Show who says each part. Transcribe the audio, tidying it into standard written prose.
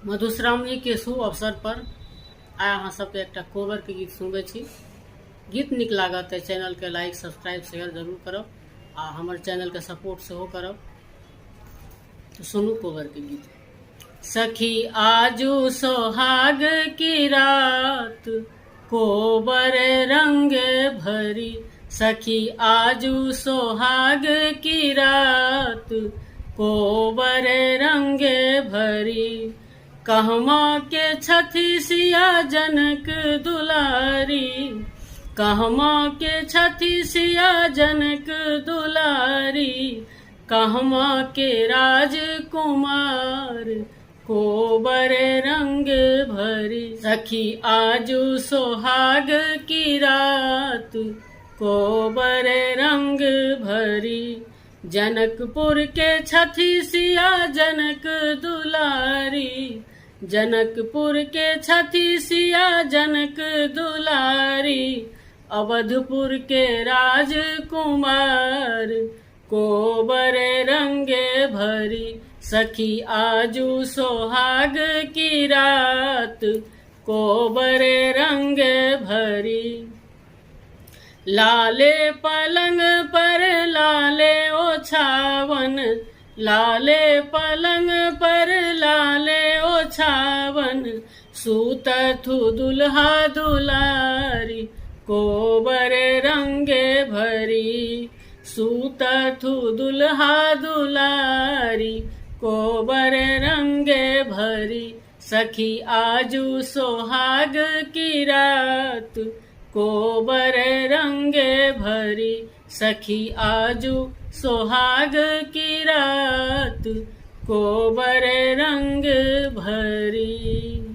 Speaker 1: मधुश्रावणी के शुभ अवसर पर आइ अहाँ सबके एकटा कोबर के गीत सुनबे छी। गीत नीक लागत है चैनल के लाइक सब्सक्राइब शेयर जरूर करब आ हमर चैनल के सपोर्ट सेहो करब। तो सुनू कोबर के गीत। सखी आजू सोहाग की रात कोबर रंग भरी, सखी आजू सोहाग की रात कोबर रंग भरी, कहमा के छथि सिया जनक दुलारी, कहमा के छथि सिया जनक दुलारी, कहमा के राजकुमार कोबर रंग भरी, सखी आजू सोहाग की रात कोबर रंग भरी, जनकपुर के छथि सिया जनक दुलारी, जनकपुर के छथि सिया जनक दुलारी, अवधपुर के राजकुमार कोबर रंग भरी, सखी आजू सोहाग की रात कोबर रंग भरी। लाले पलंग पर लाले ओछावन, लाले पलंग पर लाले ओछावन, सूतथु दुल्हा दुलारी कोबर रंग भरी, सूतथु दुल्हा दुलारी कोबर रंग भरी, सखी आजू सोहाग की रात कोबर रंग भरी, सखी आजू सोहाग की रात कोबर रंग भरी।